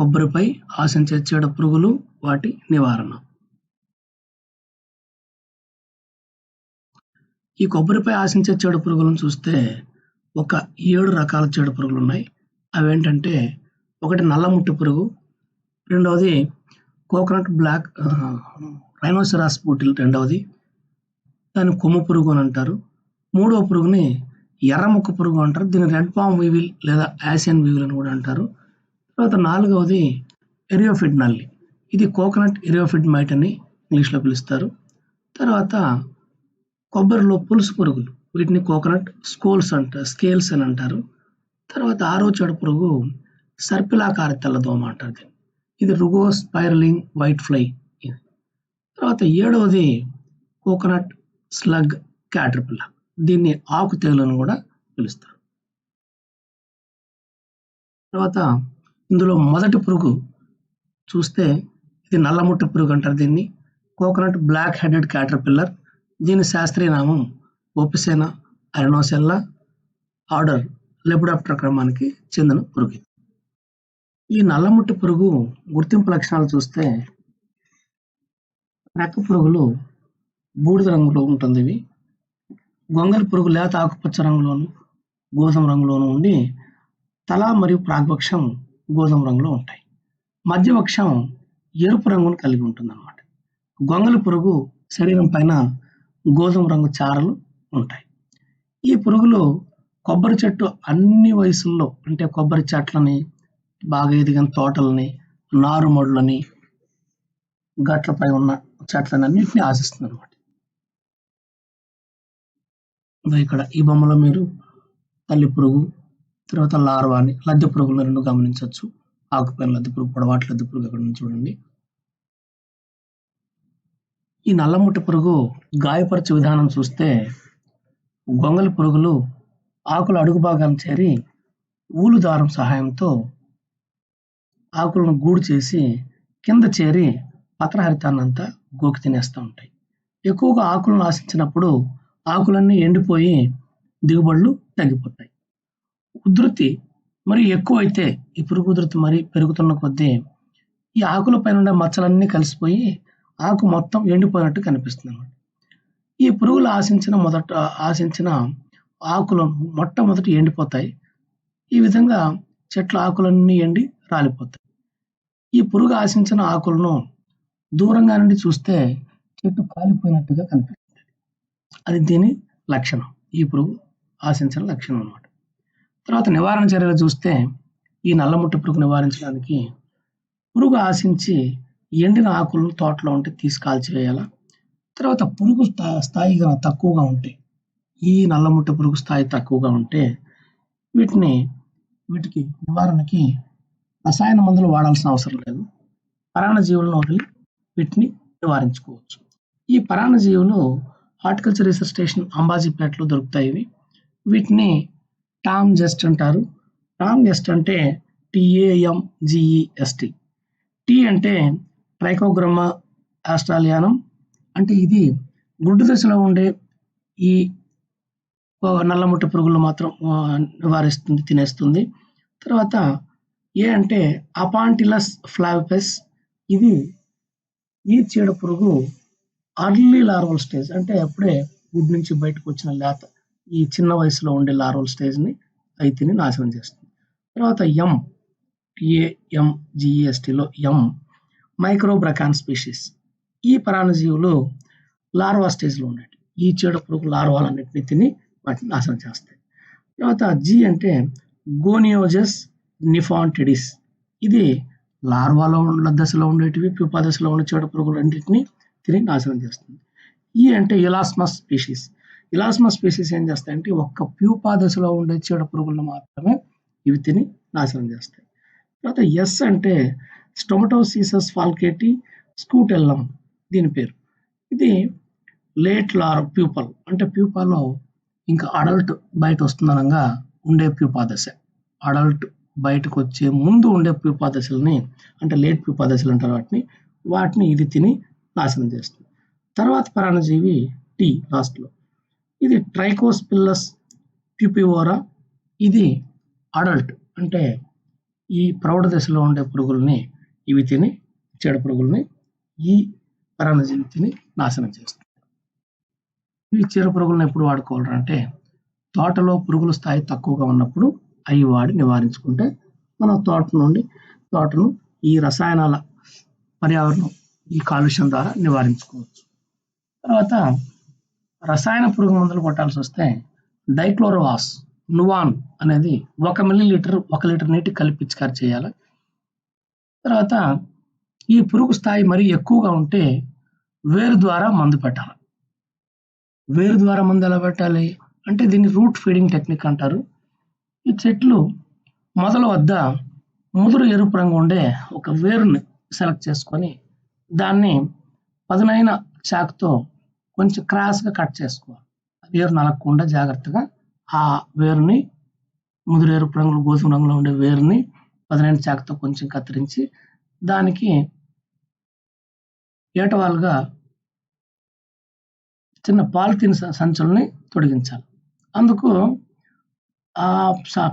కొబ్బరిపై ఆశించే చీడ పురుగులు, వాటి నివారణ. ఈ కొబ్బరిపై ఆశించే చీడ పురుగులను చూస్తే ఒక 7 రకాల చీడ పురుగులు ఉన్నాయి. అవేంటంటే, ఒకటి నల్ల ముట్టు పురుగు, రెండవది కోకోనట్ బ్లాక్ రైనోసెరాస్ బూటిల్ రెండవది, దాన్ని కొమ్ము పురుగు అని అంటారు. మూడవ పురుగుని ఎర్రముక్క పురుగు అంటారు. దీన్ని రెడ్ పామ్ వీవిల్ లేదా యాసియన్ వీవిల్ అని కూడా అంటారు. తర్వాత నాలుగవది ఎరియోఫిడ్ నల్లి, ఇది కోకోనట్ ఎరియోఫిడ్ మైట్ అని ఇంగ్లీష్లో పిలుస్తారు. తర్వాత కొబ్బరిలో పులుసు పురుగులు, వీటిని కోకోనట్ స్కేల్స్ అని అంటారు. తర్వాత ఆరో చీడ పురుగు సర్పిలాకార తెల్లదోమ అంటారు. ఇది రుగోస్ స్పైరలింగ్ వైట్ ఫ్లై. తర్వాత ఏడవది కోకోనట్ స్లగ్ క్యాటర్పిల్లర్, దీన్ని ఆకు తెగులు అని కూడా పిలుస్తారు. తర్వాత ఇందులో మొదటి పురుగు చూస్తే ఇది నల్లముట్ట పురుగు అంటారు. దీన్ని కోకోనట్ బ్లాక్ హెడెడ్ క్యాటర్పిల్లర్, దీని శాస్త్రీయ నామం ఓపిసేనా అరెనోసెల్లా, ఆర్డర్ లెపిడాప్టెరా క్రమానికి చెందిన పురుగు. ఈ నల్లముట్టు పురుగు గుర్తింపు లక్షణాలు చూస్తే రెక్క పురుగులు బూడిద రంగులో ఉంటుంది. ఇవి గొంగలి పురుగు లేత ఆకుపచ్చ రంగులోను గోధుమ రంగులోను ఉండి తల మరియు ప్రాగ్వక్షం గోధుమ రంగులో ఉంటాయి. మధ్యవక్షం ఎరుపు రంగును కలిగి ఉంటుంది అన్నమాట. గొంగలి పురుగు శరీరం పైన గోధుమ రంగు చారలు ఉంటాయి. ఈ పురుగులు కొబ్బరి చెట్టు అన్ని వయసుల్లో, అంటే కొబ్బరి చెట్లని, బాగా ఎదిగిన తోటలని, నారుమడులని, గట్లపై ఉన్న చెట్లని అన్నింటినీ ఆశిస్తుంది అనమాట. ఇక్కడ ఈ బొమ్మలో మీరు తల్లి పురుగు, తర్వాత లార్వాని, లద్దె పురుగులను రెండు గమనించవచ్చు. ఆకుపైన లద్దె పురుగు, పొడవాటి లద్దె పురుగు అక్కడ నుంచి చూడండి. ఈ నల్లముట్ట పురుగు గాయపరిచే విధానం చూస్తే గొంగలి పురుగులు ఆకుల అడుగు భాగాన్ని చేరి ఊలు దారం సహాయంతో ఆకులను గూడు చేసి కింద చేరి పత్రహరితాన్నంతా గోకి తినేస్తూ ఉంటాయి. ఎక్కువగా ఆకులను ఆశించినప్పుడు ఆకులన్నీ ఎండిపోయి దిగుబడులు తగ్గిపోతాయి. ఉధృతి మరి ఎక్కువైతే, ఈ పురుగు ఉధృతి మరి పెరుగుతున్న కొద్దీ ఈ ఆకుల పైన ఉండే మచ్చలన్నీ కలిసిపోయి ఆకు మొత్తం ఎండిపోయినట్టు కనిపిస్తుంది అన్నమాట. ఈ పురుగులు ఆశించిన ఆకులు మొట్టమొదటి ఎండిపోతాయి. ఈ విధంగా చెట్ల ఆకులన్నీ ఎండి రాలిపోతాయి. ఈ పురుగు ఆశించిన ఆకులను దూరంగా నుండి చూస్తే చెట్టు కాలిపోయినట్టుగా కనిపిస్తుంది. అది దీని లక్షణం, ఈ పురుగు ఆశించిన లక్షణం అన్నమాట. తర్వాత నివారణ చర్యలు చూస్తే ఈ నల్లముట్ట పురుగు నివారించడానికి పురుగు ఆశించి ఎండిన ఆకులను తోటలో ఉంటే తీసి కాల్చివేయాలా. తర్వాత పురుగు స్థాయిగా తక్కువగా ఉంటే, ఈ నల్లముట్ట పురుగు స్థాయి తక్కువగా ఉంటే వీటికి నివారణకి రసాయన మందులు వాడాల్సిన అవసరం లేదు. పరాన్నజీవులను వదిలి వీటిని నివారించుకోవచ్చు. ఈ పరాన్నజీవులు హార్టికల్చర్ రీసెర్చ్ స్టేషన్ అంబాజీపేటలో దొరుకుతాయి. వీటిని టామ్ జెస్ట్ అంటారు. టామ్ జెస్ట్ అంటే TAMGEST. టీ అంటే ట్రైకోగ్రామా ఆస్ట్రాలియానం, అంటే ఇది గుడ్డు దశలో ఉండే ఈ నల్లముట్ట పురుగులు మాత్రం నివారిస్తుంది, తినేస్తుంది. తర్వాత ఏ అంటే అపాంటిలస్ ఫ్లావిపస్, ఇది ఈ చీడ పురుగు అర్లీ లార్వల్ స్టేజ్, అంటే అప్పుడే గుడ్డు నుంచి బయటకు వచ్చిన లేత ఈ చిన్న వయసులో ఉండే లార్వల్ స్టేజ్ని అవి తిని నాశనం చేస్తుంది. తర్వాత TAMGESTలో మైక్రోబ్రకాన్ స్పీషీస్, ఈ పరాన్నజీవులు లార్వా స్టేజ్లో ఉండేవి. ఈ చీడ పురుగు లార్వాలన్నింటినీ తిని వాటిని నాశనం చేస్తాయి. తర్వాత G అంటే గోనియోజస్ నిఫాంటిడిస్, ఇది లార్వాలో ఉన్న దశలో ఉండేటివి, ప్యూపా దశలో ఉండే చీడ పురుగులు రెండింటినీ తిని నాశనం చేస్తుంది. ఈ అంటే ఇలాస్మస్ స్పీషీస్. ఇలాస్మస్ స్పీషీస్ ఏం చేస్తాయంటే ఒక్క ప్యూపా దశలో ఉండే చీడ పురుగులను మాత్రమే ఇవి తిని నాశనం చేస్తాయి. తర్వాత S అంటే స్టొమటోసిసస్ ఫాల్కేటి స్కూటెల్లం, దీని పేరు. ఇది లేట్ ప్యూపల్, అంటే ప్యూపాలో ఇంకా అడల్ట్ బయట వస్తుందనగా ఉండే ప్యూపా దశ. అడల్ట్ బయటకు వచ్చే ముందు ఉండే ప్యూపా దశలని, అంటే లేట్ ప్యూపా దశలు అంటారు వాటిని ఇది తిని నాశనం చేస్తుంది. తర్వాత పరాన్నజీవి T లాస్ట్లో, ఇది ట్రైకోస్పిల్లస్ ప్యూపివోరా, ఇది అడల్ట్, అంటే ఈ ప్రౌఢ దశలో ఉండే పురుగుల్ని ఇవి తిని, చీడ పురుగుల్ని ఈ పరాన్నజీవి తిని నాశనం చేస్తాయి. ఈ చీడ పురుగులను ఎప్పుడు వాడుకోవాలంటే తోటలో పురుగుల స్థాయి తక్కువగా ఉన్నప్పుడు అవి వాడి నివారించుకుంటే మన తోటను ఈ రసాయనాల పర్యావరణం ఈ కాలుష్యం ద్వారా నివారించుకోవచ్చు. తర్వాత రసాయన పురుగు మందులు కొట్టాల్సి వస్తే డైక్లోరోవాస్ నువాన్ అనేది 1 మిల్లీలీటర్ 1 లీటర్ నీటికి కలిపి పిచికారి చేయాలి. తర్వాత ఈ పురుగు స్థాయి మరీ ఎక్కువగా ఉంటే వేరు ద్వారా మందు పెట్టాలి. వేరు ద్వారా మందు ఎలా పెట్టాలి అంటే దీన్ని రూట్ ఫీడింగ్ టెక్నిక్ అంటారు. ఈ చెట్లు మొదల వద్ద ముదురు ఎరుపు రంగు ఉండే ఒక వేరుని సెలెక్ట్ చేసుకొని దాన్ని పదునైన చాకుతో కొంచెం క్రాస్గా కట్ చేసుకోవాలి. వేరు నలగకుండా జాగ్రత్తగా ఆ వేరుని ముదురు ఎరుపు రంగులో గోధుమ రంగులో ఉండే వేరుని పదునైన చాకుతో కొంచెం కత్తిరించి దానికి ఏటవాలుగా చిన్న పాలిథిన్ సంచుల్ని తొడిగించాలి. అందుకు ఆ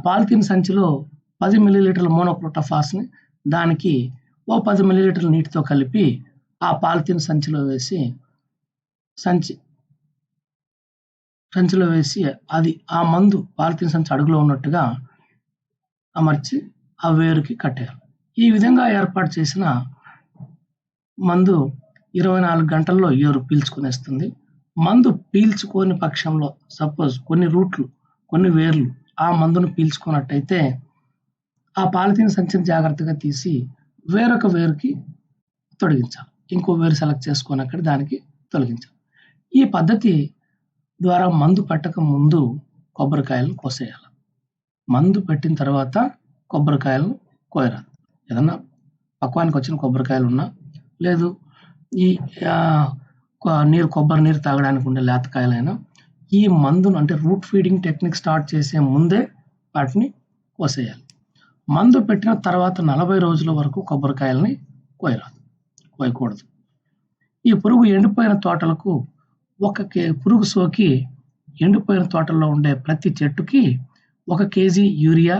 పాలిథిన్ సంచిలో 10 మిల్లీలీటర్ల మోనోక్రోటోఫాస్ని దానికి 10 మిల్లీలీటర్ల నీటితో కలిపి ఆ పాలిథిన్ సంచిలో వేసి అది ఆ మందు పాలిథిన్ సంచి అడుగులో ఉన్నట్టుగా అమర్చి ఆ వేరుకి కట్టేయాలి. ఈ విధంగా ఏర్పాటు చేసిన మందు 24 గంటల్లో ఏరు పీల్చుకునేస్తుంది. మందు పీల్చుకోని పక్షంలో సపోజ్ కొన్ని వేర్లు ఆ మందును పీల్చుకున్నట్టయితే ఆ పాలిథిన్ సంచిని జాగ్రత్తగా తీసి వేరొక వేరుకి తొలగించాలి. ఇంకో వేరు సెలెక్ట్ చేసుకొని అక్కడ దానికి తొలగించాలి. ఈ పద్ధతి ద్వారా మందు పెట్టక ముందు కొబ్బరికాయలను కోసేయాలి. మందు పెట్టిన తర్వాత కొబ్బరికాయలను కోయరాదు. ఏదన్నా పక్వానికి వచ్చిన కొబ్బరికాయలు ఉన్నా లేదు ఈ కొబ్బరి నీరు తాగడానికి ఉండే లేతకాయలైనా ఈ మందును అంటే రూట్ ఫీడింగ్ టెక్నిక్ స్టార్ట్ చేసే ముందే వాటిని కోసేయాలి. మందు పెట్టిన తర్వాత 40 రోజుల వరకు కొబ్బరికాయలని కోయకూడదు. ఈ పురుగు ఎండిపోయిన తోటలకు పురుగు సోకి ఎండిపోయిన తోటల్లో ఉండే ప్రతి చెట్టుకి 1 KG urea,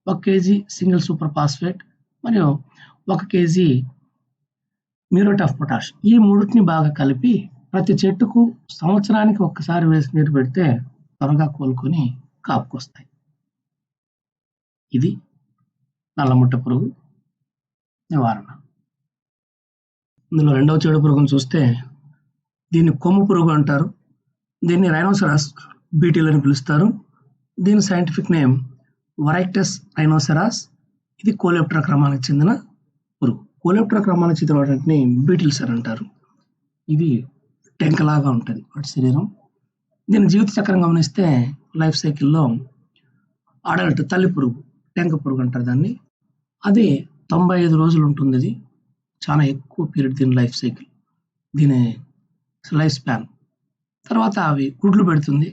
1 KG single super phosphate మరియు 1 కేజీ మ్యూరేట్ ఆఫ్ పొటాష్ ఈ మూడింటిని బాగా కలిపి ప్రతి చెట్టుకు సంవత్సరానికి ఒక్కసారి వేసి నీరు పెడితే త్వరగా కోలుకొని కాపుకొస్తాయి. ఇది నల్లముట్ట పురుగు నివారణ. ఇందులో రెండవ చీడ పురుగును చూస్తే దీన్ని కొమ్ము పురుగు అంటారు. దీన్ని రైనోసెరాస్ బీటిల్ అని పిలుస్తారు. దీని సైంటిఫిక్ నేమ్ వరైక్టస్ రైనోసెరాస్. ఇది కోలెప్టరా క్రమానికి చెందిన పురుగు. కోలెప్టరా క్రమానికి చెందిన వాటిని బీటిల్స్ అని అంటారు. ఇది టెంకలాగా ఉంటుంది వాటి శరీరం. దీని జీవిత చక్రం గమనిస్తే లైఫ్ సైకిల్లో అడల్ట్ తల్లి పురుగు టెంక పురుగు అంటారు దాన్ని. అది 95 రోజులు ఉంటుంది. ఇది చాలా ఎక్కువ పీరియడ్ దీని లైఫ్ సైకిల్, దీని లైఫ్ స్పాన్. తర్వాత అవి గుడ్లు పెడుతుంది.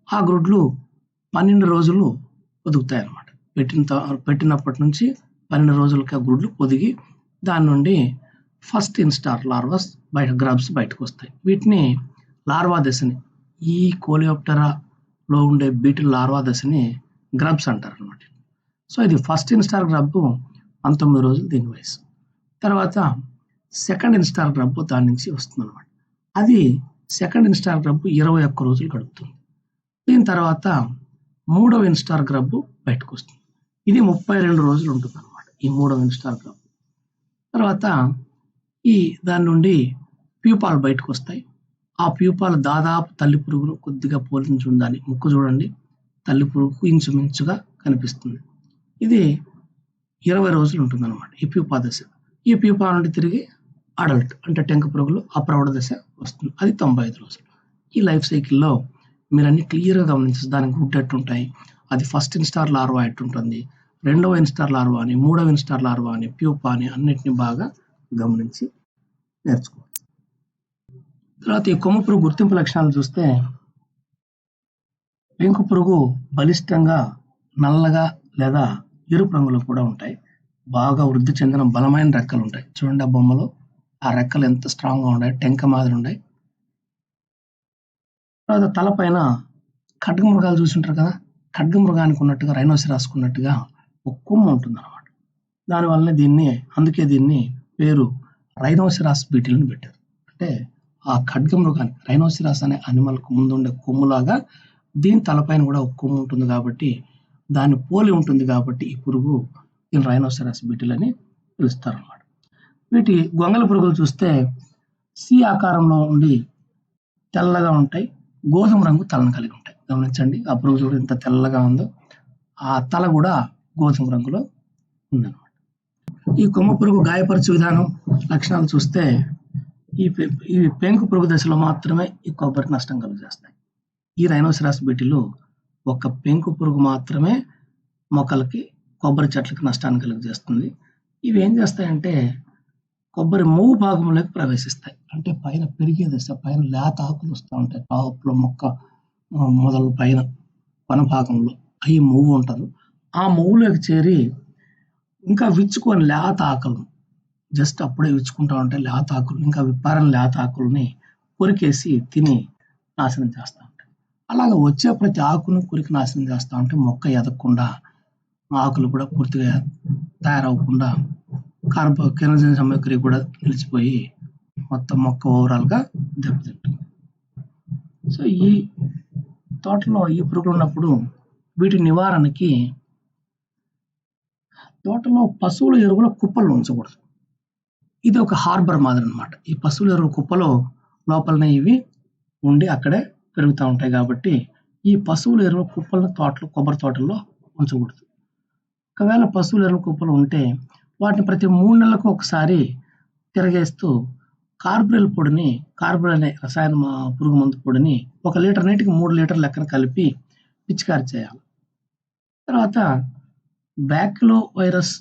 ఆ గుడ్లు 12 రోజులు పొదుగుతాయి అన్నమాట. పెట్టినప్పటి నుంచి 12 రోజులకి ఆ గుడ్లు పొదిగి దాని నుండి ఫస్ట్ ఇన్స్టార్ లార్వాస్ గ్రబ్స్ బయటకు వస్తాయి. వీటిని లార్వా దశని ఈ కోలియోప్టెరాలో ఉండే బీటిల్ లార్వా దశని గ్రబ్స్ అంటారు అనమాట. సో ఇది ఫస్ట్ ఇన్స్టార్ గ్రబ్ 19 రోజులు దీని వయసు. తర్వాత సెకండ్ ఇన్స్టార్ గ్రబ్ దాని నుంచి వస్తుంది అనమాట. అది సెకండ్ ఇన్స్టార్ గ్రబ్ 21 రోజులు గడుపుతుంది. దీని తర్వాత మూడవ ఇన్స్టార్ గ్రబ్ బయటకు వస్తుంది. ఇది 32 రోజులు ఉంటుంది అనమాట ఈ మూడవ ఇన్స్టార్ గ్రబ్. తర్వాత దాని నుండి ప్యూపాలు బయటకు వస్తాయి. ఆ ప్యూపాలు దాదాపు తల్లి పురుగును కొద్దిగా పోలించి ఉండాలి. ముక్కు చూడండి, తల్లి పురుగుకు ఇంచుమించుగా కనిపిస్తుంది. ఇది 20 రోజులు ఉంటుంది అనమాట ఈ ప్యూపా దశ. ఈ ప్యూపా నుండి తిరిగి అడల్ట్ అంటే టెంక పురుగులు ఆ ప్రౌఢ దశ వస్తుంది. అది 95 రోజులు. ఈ లైఫ్ సైకిల్లో మీరు అన్ని క్లియర్గా గమనించచ్చు. దానికి గుడ్ ఎట్టుంటాయి, అది ఫస్ట్ ఇన్స్టార్ లార్వా ఎట్టుంటుంది, రెండవ ఇన్స్టార్ లార్వా అని, మూడవ ఇన్స్టార్ లార్వా అని, ప్యూపా అని అన్నిటిని బాగా గమనించి నేర్చుకోవాలి. తర్వాత ఈ కొమ్ము పురుగు గుర్తింపు లక్షణాలు చూస్తే పెంకు పురుగు బలిష్టంగా నల్లగా లేదా ఎరుపు రంగులో కూడా ఉంటాయి. బాగా వృద్ధి చెందిన బలమైన రెక్కలు ఉంటాయి. చూడండి ఆ బొమ్మలో ఆ రెక్కలు ఎంత స్ట్రాంగ్గా ఉన్నాయి, టెంక మాదిరి ఉన్నాయి. తర్వాత తలపైన ఖడ్గమృగాలు చూసి ఉంటారు కదా, ఖడ్గమృగానికి ఉన్నట్టుగా రైనోసెరాస్కు ఉన్నట్టుగా ఒక కొమ్ము ఉంటుంది అనమాట. దానివల్లనే అందుకే దీన్ని పేరు రైనోసిరాస్ బీటిల్ అని పెట్టారు. అంటే ఆ ఖడ్గమృగాన్ని రైనోసిరాస్ అనే అనిమల్‌కు ముందుండే కొమ్ములాగా దీని తలపైన కూడా ఒక కొమ్ము ఉంటుంది కాబట్టి, దాన్ని పోలి ఉంటుంది కాబట్టి ఈ పురుగు దీన్ని రైనోసిరాస్ బీటిల్ అని పిలుస్తారన్నమాట. వీటి గొంగళి పురుగులు చూస్తే సి ఆకారంలో ఉండి తెల్లగా ఉంటాయి. గోధుమ రంగు తలను కలిగి ఉంటాయి. గమనించండి, ఆ పురుగు చూడు ఎంత తెల్లగా ఉందో. ఆ తల కూడా గోధుమ రంగులో ఉందన్నమాట. ఈ కొమ్ము పురుగు గాయపరచు విధానం, లక్షణాలు చూస్తే ఈ పెంకు పురుగు దశలో మాత్రమే ఈ కొబ్బరికి నష్టం కలుగజేస్తాయి. ఈ రైనోసిరాస్ బీటిలు ఒక పెంకు పురుగు మాత్రమే మొక్కలకి, కొబ్బరి చెట్లకి నష్టాన్ని కలుగజేస్తుంది. ఇవి ఏం చేస్తాయంటే కొబ్బరి మొవ్వు భాగంలోకి ప్రవేశిస్తాయి. అంటే పైన పెరిగే దశ, పైన లేత ఆకులు వస్తూ ఉంటాయి. టాప్‌లో మొక్క మొదలు పైన కొన భాగంలో అవి మొవ్వు ఉంటారు. ఆ మొవ్వులోకి చేరి ఇంకా విచ్చుకొని లేత ఆకులను జస్ట్ అప్పుడే విచ్చుకుంటా ఉంటాయి. లేత ఆకులు ఇంకా విప్పారని లేత ఆకుల్ని కొరికేసి తిని నాశనం చేస్తూ ఉంటాయి. అలాగ వచ్చే ప్రతి ఆకును కొరికి నాశనం చేస్తూ ఉంటే మొక్క ఎదగకుండా, ఆకులు కూడా పూర్తిగా తయారవ్వకుండా కెరోసిన్ సామగ్రి కూడా నిలిచిపోయి మొత్తం మొక్క ఓవరాల్‌గా దెబ్బతింటుంది. సో ఈ తోటలో ఈ పురుగులు ఉన్నప్పుడు వీటి నివారణకి తోటలో పశువుల ఎరువుల కుప్పలు ఉంచకూడదు. ఇది ఒక హార్బర్ మాదిరి అన్నమాట. ఈ పశువుల ఎరువుల కుప్పలో లోపలనే ఇవి ఉండి అక్కడే పెరుగుతూ ఉంటాయి కాబట్టి ఈ పశువుల ఎరువుల కుప్పలను కొబ్బరి తోటల్లో ఉంచకూడదు. ఒకవేళ పశువుల ఎరువుల కుప్పలు ఉంటే వాటిని ప్రతి 3 నెలలకు ఒకసారి తిరగేస్తూ కార్బరిల్ అనే రసాయన పురుగు మందు పొడిని 1 లీటర్ నీటికి 3 లీటర్ల లెక్కన కలిపి పిచికారీ చేయాలి. తర్వాత బ్యాక్లో వైరస్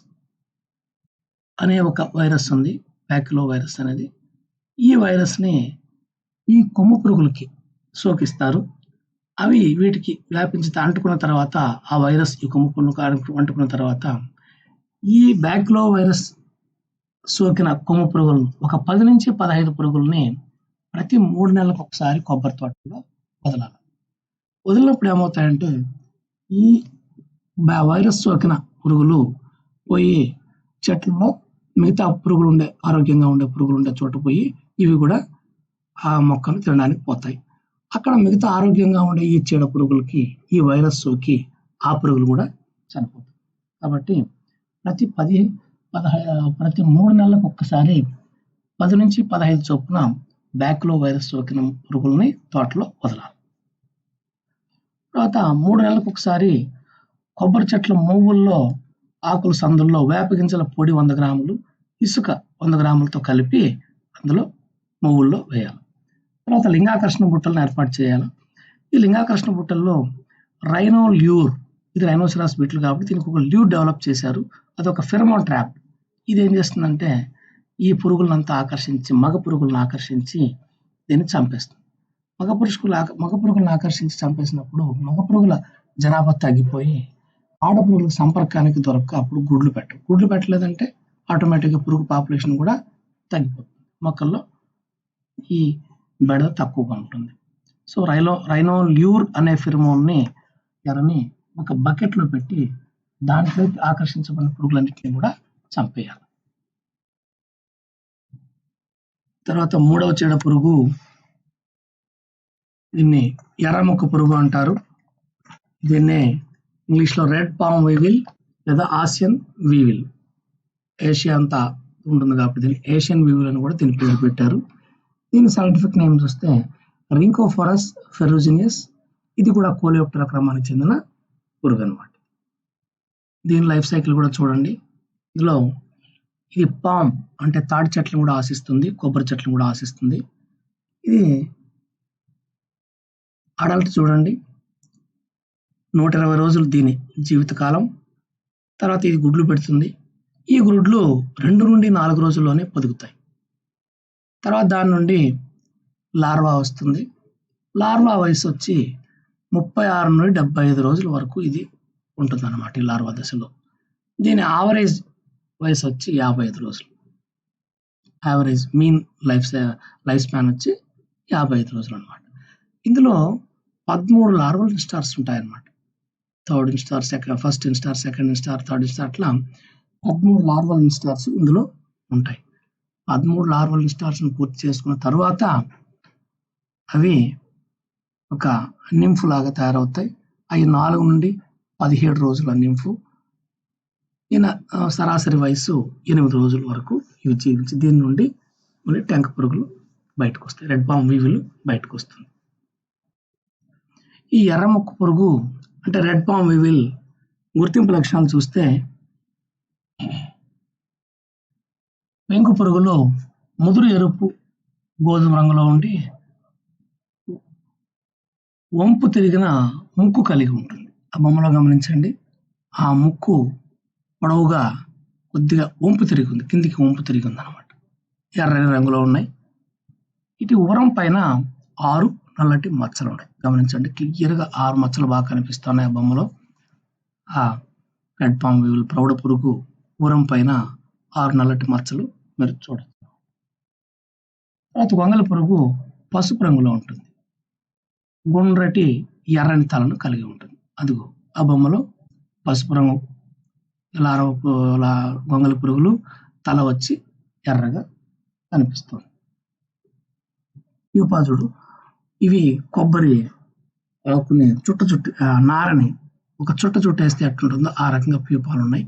అనే ఒక వైరస్ ఉంది. బ్యాక్లో వైరస్ అనేది ఈ వైరస్‌ని ఈ కొమ్ము పురుగులకి సోకిస్తారు. అవి వీటికి వ్యాపించి అంటుకున్న తర్వాత ఆ వైరస్ ఈ కొమ్ము పురుగులకు అంటుకున్న తర్వాత ఈ బ్యాక్లో వైరస్ సోకిన కొమ్ము పురుగులను ఒక 10 నుంచి 15 పురుగుల్ని ప్రతి 3 నెలలకు ఒకసారి కొబ్బరి తోటలో వదలాలి. వదిలినప్పుడు ఏమవుతాయంటే ఈ వైరస్ సోకిన పురుగులు పోయి చెట్లలో మిగతా ఆరోగ్యంగా ఉండే పురుగులు ఉండే చోట పోయి ఇవి కూడా ఆ మొక్కను తినడానికి పోతాయి. అక్కడ మిగతా ఆరోగ్యంగా ఉండే ఈ చీడ పురుగులకి ఈ వైరస్ సోకి ఆ పురుగులు కూడా చనిపోతాయి. కాబట్టి ప్రతి 3 నెలలకు ఒక్కసారి 10 నుంచి 15 చొప్పున బ్యాక్లో వైరస్ సోకిన పురుగుల్ని తోటలో వదలాలి. తర్వాత 3 నెలలకు ఒకసారి కొబ్బరి చెట్ల మొవ్వుల్లో, ఆకుల సందుల్లో వేప గింజల పొడి 100 గ్రాములు, ఇసుక 100 గ్రాములతో కలిపి అందులో మొవ్వుల్లో వేయాలి. తర్వాత లింగాకర్షణ బుట్టలను ఏర్పాటు చేయాలి. ఈ లింగాకర్షణ బుట్టల్లో రైనోల్యూర్, ఇది రైనోసిరాస్ బీటిల్ కాబట్టి దీనికి ఒక ల్యూర్ డెవలప్ చేశారు. అదొక ఫెరమోన్ ట్రాప్. ఇది ఏం చేస్తుందంటే ఈ పురుగులనంతా ఆకర్షించి, మగ పురుగులను ఆకర్షించి దీన్ని చంపేస్తుంది. మగ పురుగులను ఆకర్షించి చంపేసినప్పుడు మగ పురుగుల జనాభా తగ్గిపోయి ఆడపురుగులకు సంపర్కానికి దొరక్క అప్పుడు గుడ్లు పెట్టలేదంటే ఆటోమేటిక్గా పురుగు పాపులేషన్ కూడా తగ్గిపోతుంది. మొక్కల్లో ఈ బెడద తక్కువగా ఉంటుంది. సో రైనోల్యూర్ అనే ఫిరమోన్ని ఒక బకెట్లో పెట్టి దాంట్లోకి ఆకర్షించబడిన పురుగులన్నింటినీ కూడా చంపేయాలి. తర్వాత 3వ చీడ పురుగు, దీన్ని ఎర్రముక్క పురుగు అంటారు. దీన్నే ఇంగ్లీష్లో రెడ్ పామ్ వీవిల్ లేదా ఆసియన్ వీవిల్, ఏషియా అంతా ఉంటుంది కాబట్టి దీన్ని ఏషియన్ వీవిల్ అని కూడా దీని పేరు పెట్టారు. దీని సైంటిఫిక్ నేమ్ చూస్తే రింకోఫోరస్ ఫెరుజినియస్. ఇది కూడా కోలియోప్టెరా క్రమానికి చెందిన పురుగు అనమాట. దీని లైఫ్ సైకిల్ కూడా చూడండి. ఇందులో ఇది పామ్ అంటే తాడి చెట్లను కూడా ఆశిస్తుంది, కొబ్బరి చెట్లను కూడా ఆశిస్తుంది. ఇది అడల్ట్ చూడండి, 120 రోజులు దీని జీవితకాలం. తర్వాత ఇది గుడ్లు పెడుతుంది. ఈ గుడ్లు 2 నుండి 4 రోజుల్లోనే పొదుగుతాయి. తర్వాత దాని నుండి లార్వా వస్తుంది. లార్వా వయసు వచ్చి 36 నుండి 75 రోజుల వరకు ఇది ఉంటుందన్నమాట ఈ లార్వా దశలో. దీని యావరేజ్ వయసు వచ్చి 55 రోజులు. యావరేజ్ మీన్ లైఫ్ స్పాన్ వచ్చి 55 రోజులు అనమాట. ఇందులో 13 లార్వల్ ఇన్స్టార్స్ ఉంటాయన్నమాట. Third instar, first instar, second instar, third instar, అట్లా 13 లార్వల్ ఇన్స్టార్స్ ఇందులో ఉంటాయి. 13 లార్వల్ ఇన్స్టార్స్‌ని పూర్తి చేసుకున్న తర్వాత అవి ఒక నింఫ్ లాగా తయారవుతాయి. అవి 4 నుండి 17 రోజుల నింఫ్. సరాసరి వయసు 8 రోజుల వరకు ఇవి జీవించి దీని నుండి మళ్ళీ టెంక పురుగులు బయటకు వస్తాయి. రెడ్ పామ్ వీవిల్ బయటకు వస్తుంది. ఈ ఎర్రముక్కు పురుగు అంటే రెడ్ పామ్ వీవిల్ గుర్తింపు లక్షణాలు చూస్తే పెంకు పురుగులో ముదురు ఎరుపు గోధుమ రంగులో ఉండి వంపు తిరిగిన ముక్కు కలిగి ఉంటుంది. ఆ బొమ్మలో గమనించండి. ఆ ముక్కు పొడవుగా కొద్దిగా వంపు తిరిగి ఉంది, కిందికి వంపు తిరిగి ఉంది అనమాట. ఎర్రని రంగులో ఉన్నాయి. ఇటు ఉరం పైన 6 నల్లటి మచ్చలు ఉన్నాయి. గమనించండి, క్లియర్గా 6 మచ్చలు బాగా కనిపిస్తున్నాయి ఆ బొమ్మలో. ఆ రెడ్ పామ్ వీవిల్ ప్రౌఢ పురుగు ఉరం పైన 6 నల్లటి మచ్చలు మీరు చూడవచ్చు. తర్వాత గొంగళి పురుగు పసుపు రంగులో ఉంటుంది. గుండ్రటి ఎర్రని తలను కలిగి ఉంటుంది. అదిగో ఆ బొమ్మలో పసుపు రంగు గొంగళి పురుగులు తల వచ్చి ఎర్రగా కనిపిస్తుంది. ప్యూపాజుడు ఇవి కొబ్బరి ఆకుని నారని ఒక చుట్ట వేస్తే ఎట్లుంటుందో ఆ రకంగా ప్యూపాలు ఉన్నాయి.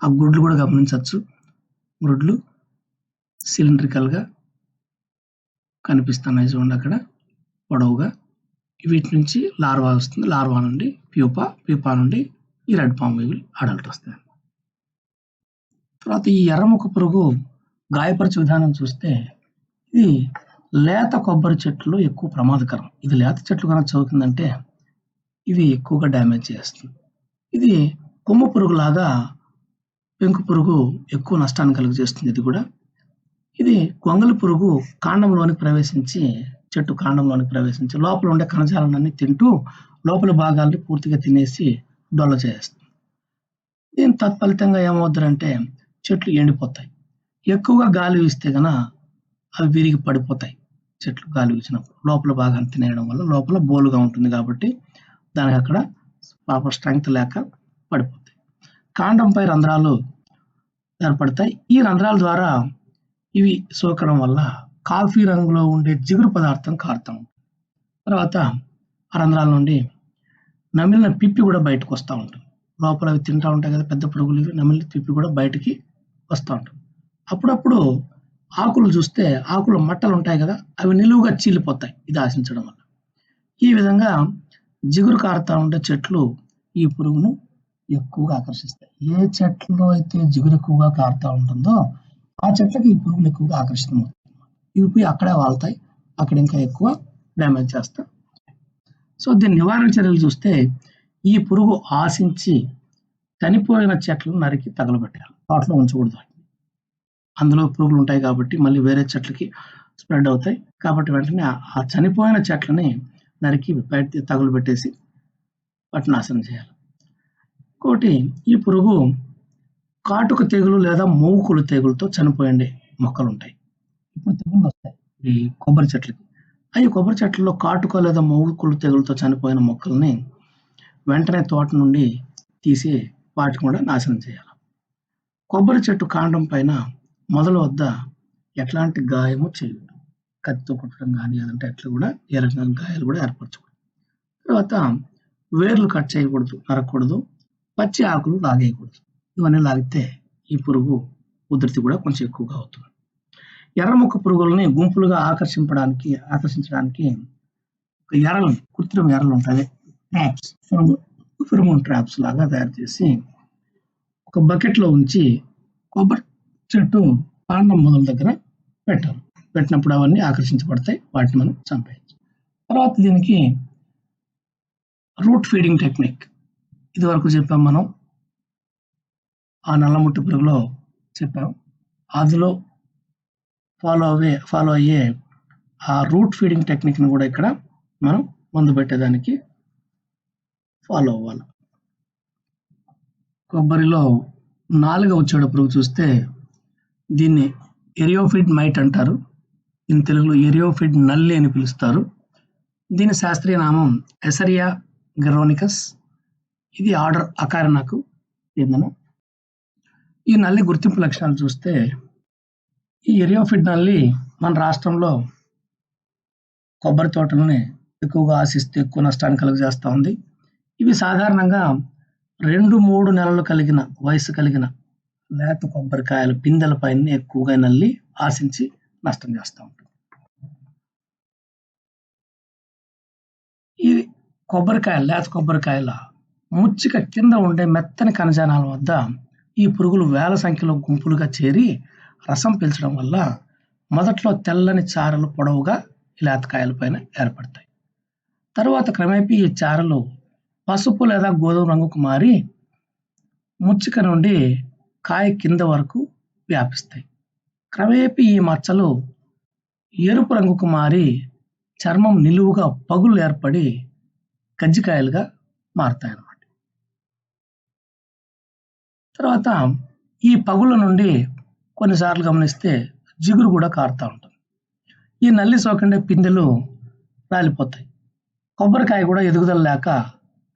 ఆ గుడ్లు కూడా గమనించవచ్చు. గుడ్లు సిలిండ్రికల్గా కనిపిస్తున్నాయి చూడండి అక్కడ పొడవుగా. వీటి నుంచి లార్వా వస్తుంది. లార్వా నుండి ప్యూపా నుండి ఈ రెడ్ పామ్ వీవిల్ అడల్ట్ వస్తుంది. తర్వాత ఈ ఎర్రముక్క పురుగు గాయపరిచే విధానం చూస్తే ఇది లేత కొబ్బరి చెట్లు ఎక్కువ ప్రమాదకరం. ఇది లేత చెట్లు కనుక చదువుతుందంటే ఇవి ఎక్కువగా డ్యామేజ్ చేస్తుంది. ఇది కొమ్ము పురుగు లాగా పెంకు పురుగు ఎక్కువ నష్టాన్ని కలుగజేస్తుంది. ఇది గొంగళి పురుగు చెట్టు కాండంలోనికి ప్రవేశించి లోపల ఉండే కణజాలాన్ని తింటూ లోపల భాగాల్ని పూర్తిగా తినేసి డొల్ల చేస్తుంది. దీని తత్ఫలితంగా ఏమవుతుందంటే చెట్లు ఎండిపోతాయి. ఎక్కువగా గాలి వీస్తే గన అవి విరిగి పడిపోతాయి. చెట్లు గాలి వీచినప్పుడు లోపల భాగాన్ని తినేయడం వల్ల లోపల బోలుగా ఉంటుంది కాబట్టి దానికి అక్కడ ప్రాపర్ స్ట్రెంగ్త్ లేక పడిపోతాయి. కాండంపై రంధ్రాలు ఏర్పడతాయి. ఈ రంధ్రాల ద్వారా ఇవి సోకడం వల్ల కాఫీ రంగులో ఉండే జిగురు పదార్థం కారుతూ ఉంటుంది. తర్వాత ఆ రంధ్రాల నుండి నమిలిన పిప్పి కూడా బయటకు వస్తూ ఉంటుంది. లోపల అవి తింటూ ఉంటాయి కదా పెద్ద పురుగులు, ఇవి నమిలిన పిప్పి కూడా బయటికి వస్తూ ఉంటుంది. అప్పుడప్పుడు ఆకులు చూస్తే ఆకులు మట్టలు ఉంటాయి కదా, అవి నిలువుగా చీలిపోతాయి ఇది ఆశించడం వల్ల. ఈ విధంగా జిగురు కారుతూ ఉండే చెట్లు ఈ పురుగును ఎక్కువగా ఆకర్షిస్తాయి. ఏ చెట్లో అయితే జిగురు ఎక్కువగా కారుతూ ఉంటుందో ఆ చెట్లకి ఈ పురుగులు ఎక్కువగా ఆకర్షితమవుతాయి. ఇవి పోయి అక్కడే వాళ్తాయి, అక్కడ ఇంకా ఎక్కువ డ్యామేజ్ చేస్తాయి. సో దీని నివారణ చర్యలు చూస్తే ఈ పురుగు ఆశించి చనిపోయిన చెట్లను నరికి తగలబెట్టాలి. తోటలో ఉంచకూడదు. అందులో పురుగులు ఉంటాయి కాబట్టి మళ్ళీ వేరే చెట్లకి స్ప్రెడ్ అవుతాయి. కాబట్టి వెంటనే ఆ చనిపోయిన చెట్లని నరికి బయట తగులుబెట్టేసి వాటిని నాశనం చేయాలి. ఇంకోటి, ఈ పురుగు కాటుక తెగులు లేదా మూకులు తెగులతో చనిపోయిండే మొక్కలు ఉంటాయి. ఇప్పుడు తెగుళ్ళు వస్తాయి ఈ కొబ్బరి చెట్లకి. అవి కొబ్బరి చెట్లలో కాటుక లేదా మూకులు తెగులతో చనిపోయిన మొక్కల్ని వెంటనే తోట నుండి తీసి వాటిని కూడా నాశనం చేయాలి. కొబ్బరి చెట్టు కాండం పైన మొదల వద్ద ఎట్లాంటి గాయము చేయకూడదు. కత్తితో కుట్టడం కానీ అదంటే అట్లా కూడా ఏ రకంగా గాయాలు కూడా ఏర్పరచకూడదు. తర్వాత వేర్లు కట్ చేయకూడదు, నరకూడదు. పచ్చి ఆకులు లాగేయకూడదు. ఇవన్నీ లాగితే ఈ పురుగు ఉధృతి కూడా కొంచెం ఎక్కువగా అవుతుంది. ఎర్రముక్క పురుగులని గుంపులుగా ఆకర్షించడానికి కృత్రిమ ఎరలు ఉంటాయి, ట్రాప్స్, ఫిరమోన్ ట్రాప్స్ లాగా తయారు చేసి ఒక బకెట్లో ఉంచి కొబ్బరి చెట్టు కాండం మొదల దగ్గర పెట్టాలి. పెట్టినప్పుడు అవన్నీ ఆకర్షించబడతాయి, వాటిని మనం చంపేయచ్చు. తర్వాత దీనికి రూట్ ఫీడింగ్ టెక్నిక్ ఇది వరకు చెప్పాం మనం. ఆ నల్లముట్టు పురుగులో చెప్పాం. అందులో ఫాలో అయ్యే ఆ రూట్ ఫీడింగ్ టెక్నిక్ని కూడా ఇక్కడ మనం మందు పెట్టేదానికి ఫాలో అవ్వాలి. కొబ్బరిలో 4వ చెడు పురుగు చూస్తే దీన్ని ఎరియోఫిడ్ మైట్ అంటారు. దీని తెలుగులో ఎరియోఫిడ్ నల్లి అని పిలుస్తారు. దీని శాస్త్రీయ నామం ఎసరియా గెరోనికస్. ఇది ఆర్డర్ అకారినాకు చెందిన ఈ నల్లి గుర్తింపు లక్షణాలు చూస్తే ఈ ఎరియోఫిడ్ నల్లి మన రాష్ట్రంలో కొబ్బరి తోటలని ఎక్కువగా ఆశిస్తూ ఎక్కువ నష్టాన్ని కలుగజేస్తా ఉంది. ఇవి సాధారణంగా 2-3 నెలలు కలిగిన వయసు కలిగిన లేత కొబ్బరికాయల పిందెల పైన ఎక్కువగా నల్లి ఆశించి నష్టం చేస్తూ ఉంటుంది. ఈ లేత కొబ్బరికాయల ముచ్చిక కింద ఉండే మెత్తని కణజాలాల వద్ద ఈ పురుగులు వేల సంఖ్యలో గుంపులుగా చేరి రసం పీల్చడం వల్ల మొదట్లో తెల్లని చారలు పొడవుగా ఈ లేతకాయల పైన ఏర్పడతాయి. తరువాత క్రమేపీ ఈ చారలు పసుపు లేదా గోధుమ రంగుకు మారి ముచ్చిక నుండి కాయ కింద వరకు వ్యాపిస్తాయి. క్రమేపీ ఈ మచ్చలు ఎరుపు రంగుకు మారి చర్మం నిలువుగా పగులు ఏర్పడి కజ్జికాయలుగా మారుతాయన్నమాట. తర్వాత ఈ పగుల నుండి కొన్నిసార్లు గమనిస్తే జిగురు కూడా కారుతూ ఉంటుంది. ఈ నల్లి సోకిండే పిందెలు రాలిపోతాయి. కొబ్బరికాయ కూడా ఎదుగుదల లేక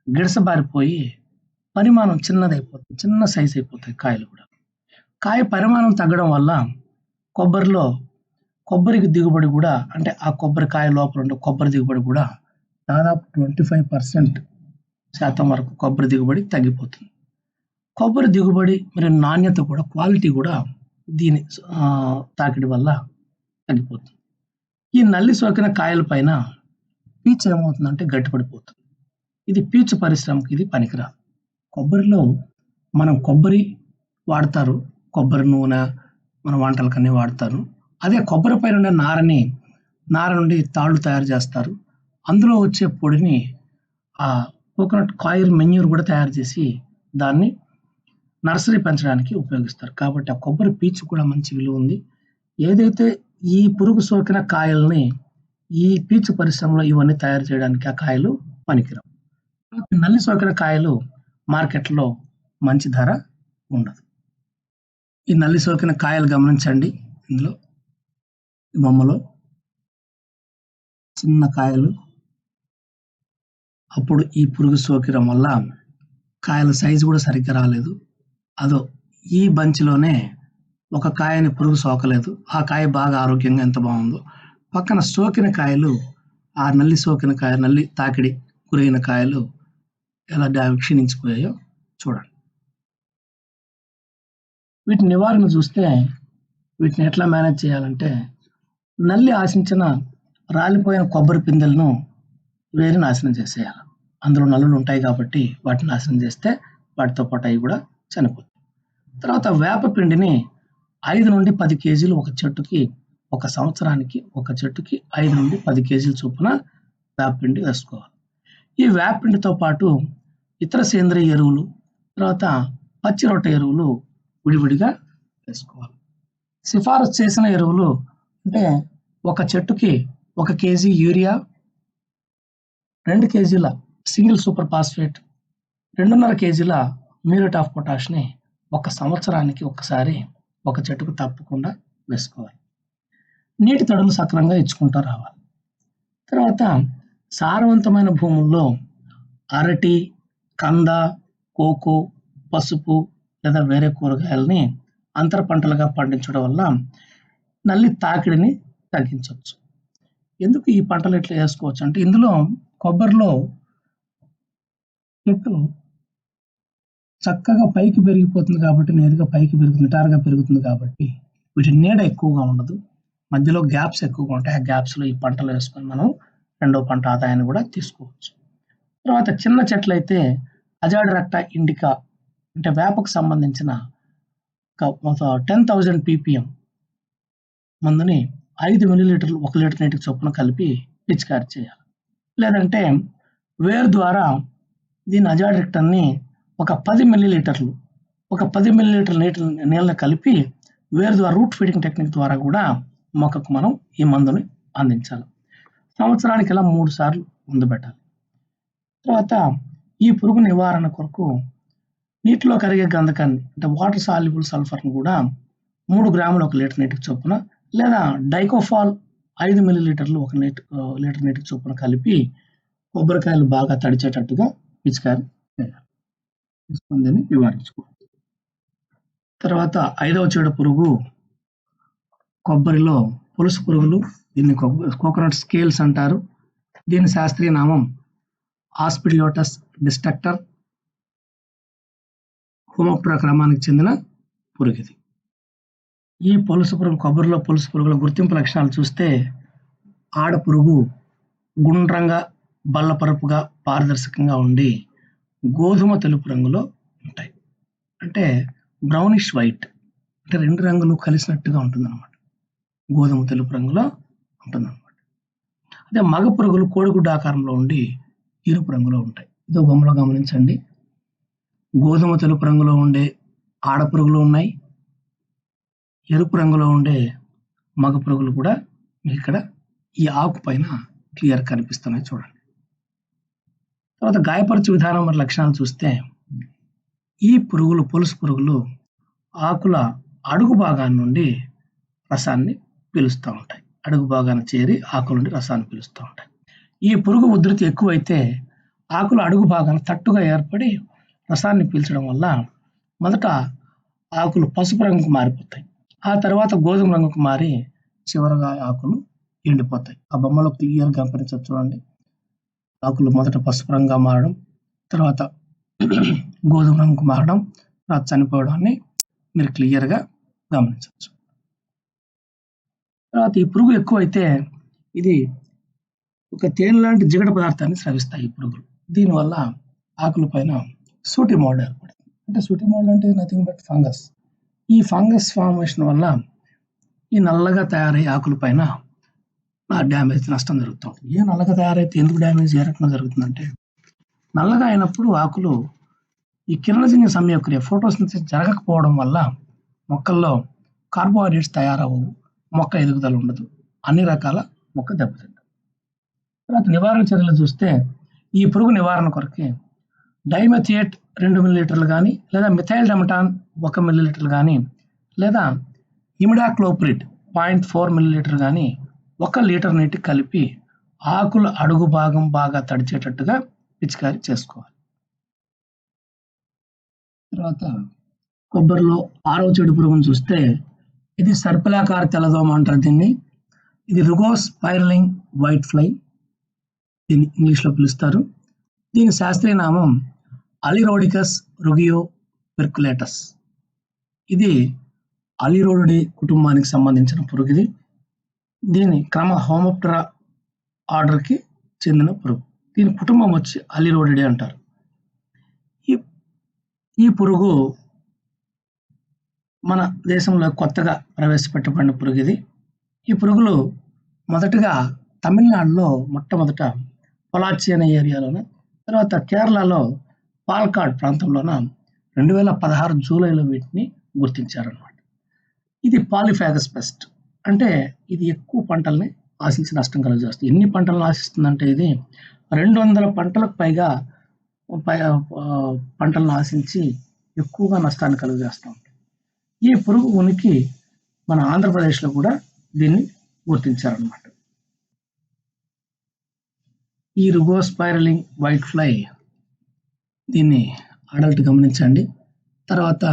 గిడసబారిపోయి పరిమాణం చిన్నదైపోతుంది, చిన్న సైజు అయిపోతాయి కాయలు కూడా. కాయ పరిమాణం తగ్గడం వల్ల కొబ్బరికి దిగుబడి కూడా, అంటే ఆ కొబ్బరికాయ లోపల ఉండే కొబ్బరి దిగుబడి కూడా దాదాపు 25% వరకు కొబ్బరి దిగుబడి తగ్గిపోతుంది. కొబ్బరి దిగుబడి మరియు నాణ్యత కూడా, క్వాలిటీ కూడా దీని తాకిడి వల్ల తగ్గిపోతుంది. ఈ నల్లి సోకిన కాయల పైన పీచు ఏమవుతుందంటే గట్టిపడిపోతుంది. ఇది పీచు పరిశ్రమకి ఇది పనికిరాదు. కొబ్బరిలో మనం కొబ్బరి వాడతారు, కొబ్బరి నూనె మన వంటలకన్నీ వాడతారు. అదే కొబ్బరి పైన ఉండే నార నుండి తాళ్ళు తయారు చేస్తారు. అందులో వచ్చే పొడిని ఆ కోకోనట్ కాయిల్ మెన్యూర్ కూడా తయారు చేసి దాన్ని నర్సరీ పెంచడానికి ఉపయోగిస్తారు. కాబట్టి ఆ కొబ్బరి పీచు కూడా మంచి విలువ ఉంది. ఏదైతే ఈ పురుగు సోకిన కాయల్ని ఈ పీచు పరిశ్రమలో ఇవన్నీ తయారు చేయడానికి ఆ కాయలు పనికిరావు. నల్లి సోకిన కాయలు మార్కెట్లో మంచి ధర ఉండదు. ఈ నల్లి సోకిన కాయలు గమనించండి. ఇందులో ఈ బొమ్మలో చిన్న కాయలు. అప్పుడు ఈ పురుగు సోకడం వల్ల కాయల సైజు కూడా సరిగ్గా రాలేదు. ఈ బంచిలోనే ఒక కాయని పురుగు సోకలేదు. ఆ కాయ బాగా ఆరోగ్యంగా ఎంత బాగుందో, పక్కన సోకిన కాయలు, ఆ నల్లి తాకిడి గురైన కాయలు ఎలా క్షీణించిపోయాయో చూడండి. వీటిని నివారణ చూస్తే వీటిని ఎట్లా మేనేజ్ చేయాలంటే, నల్లి ఆశించిన రాలిపోయిన కొబ్బరి పిందెలను వేరి నాశనం చేసేయాలి. అందులో నల్లులు ఉంటాయి కాబట్టి వాటిని నాశనం చేస్తే వాటితో పాటు అవి కూడా చనిపోతాయి. తర్వాత వేప పిండిని 5-10 కేజీలు ఒక చెట్టుకి, ఒక సంవత్సరానికి ఒక చెట్టుకి 5-10 కేజీల చొప్పున వేపపిండి వేసుకోవాలి. ఈ వేపపిండితో పాటు ఇతర సేంద్రియ ఎరువులు, తర్వాత పచ్చి రొట్టె ఎరువులు విడివిడిగా వేసుకోవాలి. సిఫారసు చేసిన ఎరువులు అంటే ఒక చెట్టుకి 1 కేజీ యూరియా, 2 కేజీల సింగిల్ సూపర్ ఫాస్ఫేట్, 2.5 కేజీల మ్యూరేట్ ఆఫ్ పొటాష్ని ఒక సంవత్సరానికి ఒకసారి ఒక చెట్టుకు తప్పకుండా వేసుకోవాలి. నీటి తడులు సక్రమంగా ఇచ్చుకుంటూ రావాలి. తర్వాత సారవంతమైన భూముల్లో అరటి, కంద, కోకో, పసుపు లేదా వేరే కూరగాయలని అంతర పంటలుగా పండించడం వల్ల నల్లి తాకిడిని తగ్గించవచ్చు. ఎందుకు ఈ పంటలు ఎట్లా వేసుకోవచ్చు అంటే, ఇందులో కొబ్బరిలో చెట్టు చక్కగా పైకి పెరిగిపోతుంది కాబట్టి, నేరుగా పైకి పెరుగుతుంది, నిటారుగా పెరుగుతుంది కాబట్టి వీటి నీడ ఎక్కువగా ఉండదు. మధ్యలో గ్యాప్స్ ఎక్కువగా ఉంటాయి. ఆ గ్యాప్స్లో ఈ పంటలు వేసుకొని మనం రెండో పంట ఆదాయాన్ని కూడా తీసుకోవచ్చు. తర్వాత చిన్న చెట్లు అయితే అజాడిరక్టా ఇండికా అంటే వేపకు సంబంధించిన 10,000 ppm మందుని 5 మిల్లీలీటర్లు 1 లీటర్ నీటికి చొప్పున కలిపి పిచికారీ చేయాలి. లేదంటే వేరు ద్వారా దీని అజాడిరక్టాన్ని ఒక 10 మిల్లీలీటర్లు నీళ్ళని కలిపి వేరు ద్వారా రూట్ ఫీడింగ్ టెక్నిక్ ద్వారా కూడా మొక్కకు మనం ఈ మందుని అందించాలి. సంవత్సరానికి ఇలా 3 సార్లు మందు పెట్టాలి. తర్వాత ఈ పురుగు నివారణ కొరకు నీటిలో కరిగే గంధకాన్ని అంటే వాటర్ సాల్యుబుల్ సల్ఫర్ని కూడా 3 గ్రాములు 1 లీటర్ నీటికి చొప్పున, లేదా డైకోఫాల్ 5 మిల్లీలీటర్లు 1 లీటర్ నీటికి చొప్పున కలిపి కొబ్బరికాయలు బాగా తడిచేటట్టుగా పిచికారీ చేయాలి. నివారించుకోవాలి. తర్వాత 5వ చీడ పురుగు కొబ్బరిలో పులుసు పురుగులు. దీన్ని కోకోనట్ స్కేల్స్ అంటారు. దీని శాస్త్రీయ నామం ఆస్పిడియోటస్ డిస్ట్రక్టర్. హోమోప్టెరా క్రమానికి చెందిన పురుగు ఇది. ఈ పులుసు పురుగు కొబ్బరిలో పులుసు పురుగుల గుర్తింపు లక్షణాలు చూస్తే ఆడ పురుగు గుండ్రంగా బల్లపరుపుగా పారదర్శకంగా ఉండి గోధుమ తెలుపు రంగులో ఉంటాయి. అంటే బ్రౌనిష్ వైట్, అంటే 2 రంగులు కలిసినట్టుగా ఉంటుందన్నమాట. గోధుమ తెలుపు రంగులో ఉంటుందన్నమాట. అదే మగ పురుగులు కోడిగుడ్డ ఆకారంలో ఉండి ఎరుపు రంగులో ఉంటాయి. ఇదో బొమ్మలో గమనించండి. గోధుమ తెలుపు రంగులో ఉండే ఆడ పురుగులు ఉన్నాయి. ఎరుపు రంగులో ఉండే మగ పురుగులు కూడా ఇక్కడ ఈ ఆకు పైన క్లియర్ కనిపిస్తున్నాయి చూడండి. తర్వాత గాయపరచు విధానం మరి లక్షణాలు చూస్తే ఈ పురుగులు పులుసు పురుగులు ఆకుల అడుగు భాగాన్ని నుండి రసాన్ని పీలుస్తూ ఉంటాయి. అడుగు భాగాన్ని చేరి ఆకుల నుండి రసాన్ని పీలుస్తూ ఉంటాయి. ఈ పురుగు ఉధృతి ఎక్కువైతే ఆకుల అడుగు భాగాన్ని తట్టుగా ఏర్పడి రసాన్ని పీల్చడం వల్ల మొదట ఆకులు పసుపు రంగుకు మారిపోతాయి. ఆ తర్వాత గోధుమ రంగుకు మారి చివరగా ఆకులు ఎండిపోతాయి. ఆ బొమ్మలో క్లియర్ గమనించవచ్చు చూడండి. ఆకులు మొదట పసుపు రంగుగా మారడం, తర్వాత గోధుమ రంగుకు మారడం, తర్వాత చనిపోవడాన్ని మీరు క్లియర్గా గమనించవచ్చు. తర్వాత ఈ పురుగు ఎక్కువైతే ఇది ఒక తేనె లాంటి జిగట పదార్థాన్ని స్రవిస్తాయి ఈ పురుగులు. దీనివల్ల ఆకుల పైన సూటి మోల్డ్ ఏర్పడుతుంది. అంటే సూటి మోల్డ్ అంటే నథింగ్ బట్ ఫంగస్. ఈ ఫంగస్ ఫార్మేషన్ వల్ల ఈ నల్లగా తయారయ్యే ఆకుల పైన డ్యామేజ్, నష్టం జరుగుతూ ఉంటుంది. ఏ నల్లగా తయారైతే ఎందుకు డ్యామేజ్ ఏ రకంగా జరుగుతుందంటే, నల్లగా అయినప్పుడు ఆకులు ఈ కిరణజన్య సంయోగక్రియ ఫోటోసింథసిస్ జరగకపోవడం వల్ల మొక్కల్లో కార్బోహైడ్రేట్స్ తయారవు, మొక్క ఎదుగుదల ఉండదు, అన్ని రకాల మొక్క దెబ్బతింటుంది. తర్వాత నివారణ చర్యలు చూస్తే ఈ పురుగు నివారణ కొరకే డైమెథియేట్ 2 మిల్లీలీటర్లు కానీ, లేదా మిథైల్ డెమటాన్ 1 మిల్లీలీటర్ కానీ, లేదా ఇమిడాక్లోప్రిడ్ 0.4 మిల్లీలీటర్ కానీ 1 లీటర్ నీటికి కలిపి ఆకుల అడుగు భాగం బాగా తడిచేటట్టుగా పిచికారీ చేసుకోవాలి. తర్వాత కొబ్బరిలో 6వ చెడు పురుగును చూస్తే ఇది సర్పిలాకార తెల్లదోమ అంటారు దీన్ని. ఇది రుగోస్పైరలింగ్ వైట్ ఫ్లై, దీన్ని ఇంగ్లీష్లో పిలుస్తారు. దీని శాస్త్రీయ నామం అలిరోడికస్ రుగియో పెర్కులేటస్. ఇది అలిరోడిడే కుటుంబానికి సంబంధించిన పురుగు. ఇది దీని క్రమ హోమోప్టెరా ఆర్డర్కి చెందిన పురుగు. దీని కుటుంబం వచ్చి అలిరోడిడే అంటారు. ఈ పురుగు మన దేశంలో కొత్తగా ప్రవేశపెట్టబడిన పురుగు ఇది. ఈ పురుగులు మొదటగా తమిళనాడులో మొట్టమొదట పొలాచి అనే ఏరియాలోన, తర్వాత కేరళలో పాలక్కాడ్ ప్రాంతంలోన 2016 జూలైలో వీటిని గుర్తించారన్నమాట. ఇది పాలిఫాగస్ పెస్ట్, అంటే ఇది ఎక్కువ పంటల్ని ఆశించి నష్టం కలుగజేస్తుంది. ఎన్ని పంటలను ఆశిస్తుందంటే ఇది 200 పంటలకు పైగా పంటలను ఆశించి ఎక్కువగా నష్టాన్ని కలుగజేస్తూ ఉంటుంది. ఈ పురుగు ఉనికి మన ఆంధ్రప్రదేశ్లో కూడా దీన్ని గుర్తించారన్నమాట. ఈ రుగోస్పైరలింగ్ వైట్ ఫ్లై దీన్ని అడల్ట్ గమనించండి. తర్వాత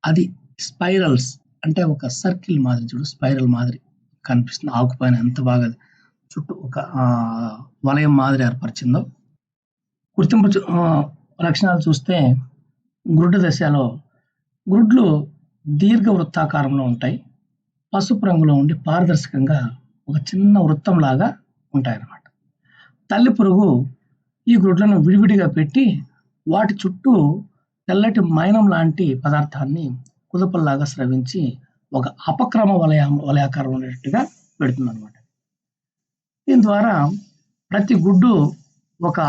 అది స్పైరల్స్, అంటే ఒక సర్కిల్ మాదిరి, చూడు స్పైరల్ మాదిరి కనిపిస్తుంది ఆకు పైన, ఎంత బాగా చుట్టూ ఒక వలయం మాదిరి ఏర్పరిచిందో. గుర్తింపు లక్షణాలు చూస్తే గ్రుడ్డు దశలో గ్రుడ్లు దీర్ఘ వృత్తాకారంలో ఉంటాయి, పసుపు రంగులో ఉండి పారదర్శకంగా ఒక చిన్న వృత్తం లాగా ఉంటాయన్నమాట. తల్లి పురుగు ఈ గ్రుడ్లను విడివిడిగా పెట్టి వాటి చుట్టూ తెల్లటి మైనం లాంటి పదార్థాన్ని కుదుపల్లాగా స్రవించి ఒక అపక్రమ వలయాకారం ఉండేటట్టుగా పెడుతుంది అనమాట. దీని ద్వారా ప్రతి గుడ్డు ఒక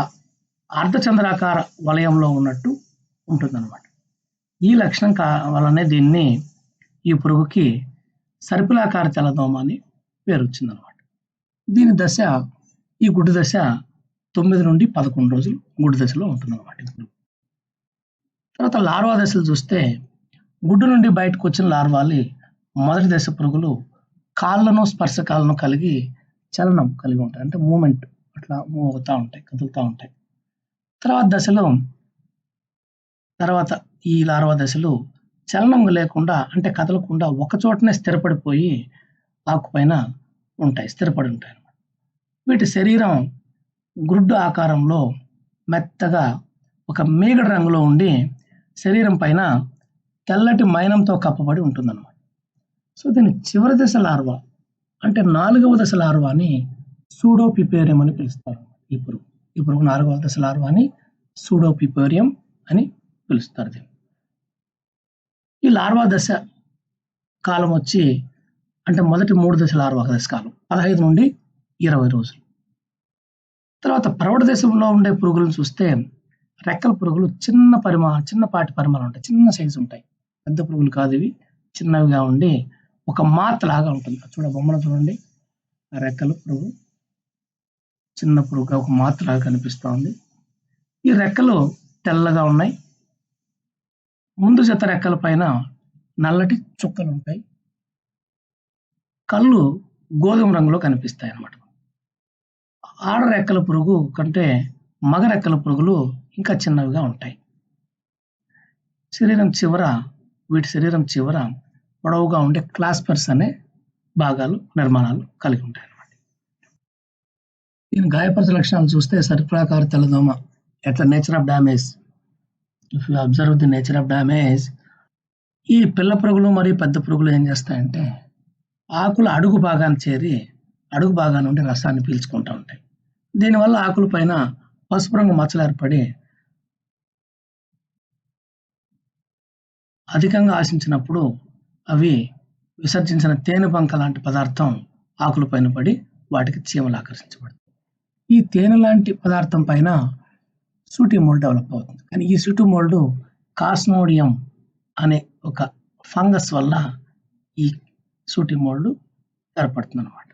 అర్ధచంద్రాకార వలయంలో ఉన్నట్టు ఉంటుందన్నమాట. ఈ లక్షణం వల్లనే దీన్ని ఈ పురుగుకి సర్పిలాకార తెల్లదోమ అని పేరు వచ్చిందనమాట. దీని దశ, ఈ గుడ్డు దశ 9 నుండి 11 రోజులు గుడ్డు దశలో ఉంటుందన్నమాట. తర్వాత లార్వా దశలు చూస్తే గుడ్డు నుండి బయటకు వచ్చిన లార్వాలి మొదటి దశ పురుగులు కాళ్ళను స్పర్శకాలను కలిగి చలనం కలిగి ఉంటాయి, అంటే మూమెంట్ అట్లా మూవ్ అవుతూ ఉంటాయి, కదులుతూ ఉంటాయి. తర్వాత ఈ లార్వా దశలు చలనం లేకుండా అంటే కదలకుండా ఒక చోటనే స్థిరపడిపోయి ఆకు పైన స్థిరపడి ఉంటాయి. వీటి శరీరం గ్రుడ్డు ఆకారంలో మెత్తగా ఒక మీగడ రంగులో ఉండి శరీరం పైన తెల్లటి మైనంతో కప్పబడి ఉంటుందన్నమాట. సో దీని చివరి దశ లార్వా అంటే 4వ దశ లార్వాని సూడోపిపేరియం అని పిలుస్తారు. ఈ పురుగు 4వ దశ లార్వాని సూడోపిపేరియం అని పిలుస్తారు. దీన్ని ఈ లార్వా దశ కాలం వచ్చి అంటే మొదటి 3 దశ లార్వా దశ కాలం 15 నుండి 20 రోజులు. తర్వాత ప్రౌఢ దశలో ఉండే పురుగులను చూస్తే రెక్కల పురుగులు చిన్నపాటి పరిమాణం ఉంటాయి, చిన్న సైజు ఉంటాయి. పెద్ద పురుగులు కాదు ఇవి, చిన్నవిగా ఉండి ఒక మాత్ లాగా ఉంటుంది. బొమ్మలో చూడండి, రెక్కల పురుగు చిన్న పురుగుగా ఒక మాత్ లాగా కనిపిస్తూ ఉంది. ఈ రెక్కలు తెల్లగా ఉన్నాయి. ముందు జత రెక్కల పైన నల్లటి చుక్కలు ఉంటాయి. కళ్ళు గోధుమ రంగులో కనిపిస్తాయి అన్నమాట. ఆడ రెక్కల పురుగు కంటే మగ రెక్కల పురుగులు ఇంకా చిన్నవిగా ఉంటాయి. వీటి శరీరం చివర పొడవుగా ఉండే క్లాస్పర్స్ అనే నిర్మాణాలు కలిగి ఉంటాయి అన్నమాట. దీని గాయపరిచే లక్షణాలు చూస్తే సర్పిలాకార తెల్లదోమ. ఎట్లా nature of damage, if you observe the nature of damage, ఈ పిల్ల పురుగులు మరియు పెద్ద పురుగులు ఏం చేస్తాయంటే ఆకుల అడుగు భాగాన్ని చేరి అడుగు భాగాన్ని నుండి రసాన్ని పీల్చుకుంటూ ఉంటాయి. దీనివల్ల ఆకుల పైన పసుపు రంగు మచ్చలు ఏర్పడి అధికంగా ఆశించినప్పుడు అవి విసర్జించిన తేనె బంక లాంటి పదార్థం ఆకుల పైన పడి వాటికి చీమలు ఆకర్షించబడతాయి. ఈ తేనె లాంటి పదార్థం పైన సూటిమోల్డ్ డెవలప్ అవుతుంది. కానీ ఈ సూటిమోల్డ్ కాస్మోడియం అనే ఒక ఫంగస్ వల్ల ఈ సూటిమోల్డ్ ఏర్పడుతుంది అన్నమాట.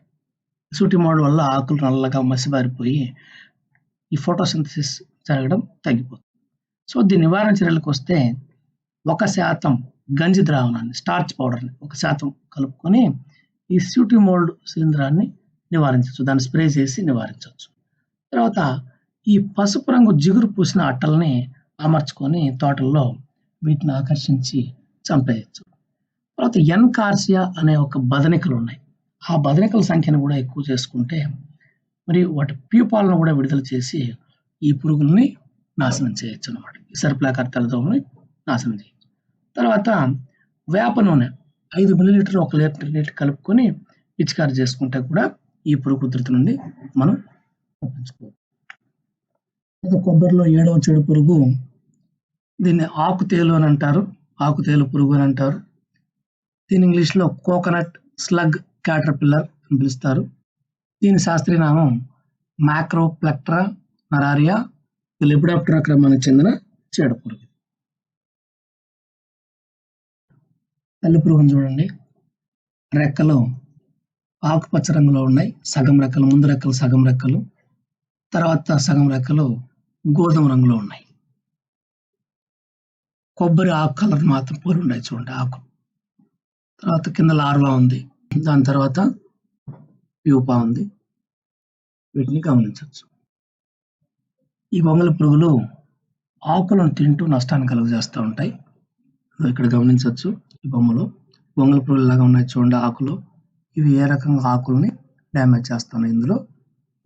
సూటిమోల్డ్ వల్ల ఆకులు నల్లగా మసిబారిపోయి ఈ ఫోటోసింథసిస్ జరగడం తగ్గిపోతుంది. సో దీని నివారణ చర్యలకు వస్తే 1% గంజి ద్రావణాన్ని, స్టార్చ్ పౌడర్ని 1% కలుపుకొని ఈ సూటిమోల్డ్ శిలీంధ్రాన్ని నివారించవచ్చు. దాన్ని స్ప్రే చేసి నివారించవచ్చు. తర్వాత ఈ పసుపు రంగు జిగురు పూసిన అట్టల్ని అమర్చుకొని తోటల్లో వీటిని ఆకర్షించి చంపేయచ్చు. తర్వాత ఎన్కార్సియా అనే ఒక బదనికలు ఉన్నాయి. ఆ బదనికల సంఖ్యను కూడా ఎక్కువ చేసుకుంటే మరి వాటి ప్యూపాలను కూడా విడుదల చేసి ఈ పురుగుల్ని నాశనం చేయొచ్చు అన్నమాట. ఈ సర్పిలాకార తెల్లదోమని నాశనం చేయొచ్చు. తర్వాత వేప నూనె 5 మిల్లీలీటర్ 1 లీటర్ నీటి కలుపుకొని పిచికారి చేసుకుంటే కూడా ఈ పురుగు ఉధృతి నుండి మనం తప్పించుకోవచ్చు. కొబ్బరిలో 7వ చెడు పురుగు, దీన్ని ఆకుతేలు అని అంటారు, ఆకుతేలు పురుగు అని అంటారు. దీని ఇంగ్లీష్లో కోకోనట్ స్లగ్ క్యాటర్పిల్లర్ అని పిలుస్తారు. దీని శాస్త్రీయ నామం మ్యాక్రోప్లెక్ట్రా నరారియా, లెపిడాప్టెరా క్రమానికి చెందిన చీడ పురుగు. తల్లి పురుగును చూడండి, రెక్కలు ఆకుపచ్చ రంగులో ఉన్నాయి. సగం రెక్కలు, ముందు రెక్కలు సగం రెక్కలు, తర్వాత సగం రెక్కలు గోధుమ రంగులో ఉన్నాయి. కొబ్బరి ఆకు కలర్ మాత్రం పోలి ఉన్నాయి చూడండి ఆకు. తర్వాత కింద లార్వా ఉంది, దాని తర్వాత ప్యూపా ఉంది. వీటిని గమనించవచ్చు. ఈ గొంగళి పురుగులు ఆకులను తింటూ నష్టాన్ని కలుగజేస్తూ ఉంటాయి. ఇక్కడ గమనించవచ్చు, ఈ బొమ్మలో గొంగళి పురుగులు లాగా ఉన్నాయి చూడండి ఆకులు. ఇవి ఏ రకంగా ఆకుల్ని డ్యామేజ్ చేస్తున్నాయి ఇందులో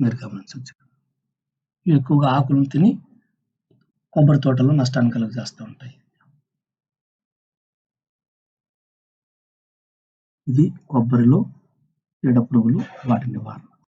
మీరు గమనించవచ్చు. ఇవి ఎక్కువగా ఆకులను తిని కొబ్బరి తోటలో నష్టాన్ని కలుగజేస్తూ ఉంటాయి. ఇది కొబ్బరిలో చీడ పురుగులు, వాటి నివారణ.